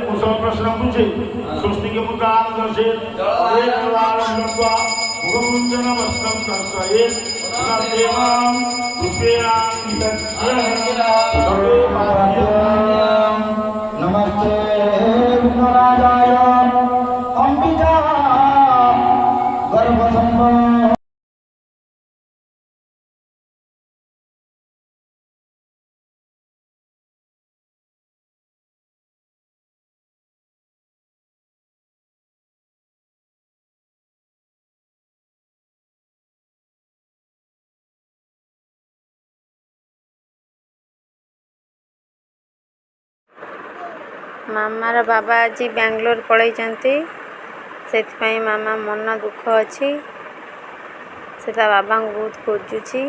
कुशल प्रश्न पूछे स्वस्ति के मुद्रा से मुखमुंजन वस्त्रम कर्तये देवां नमस्ते विघ्नराजाय अंबिका गर्भसंभव मामार बाबा आज बेंगलोर पलैचंती से मामा मन दुख अच्छी से बाबा को बहुत खोजुची।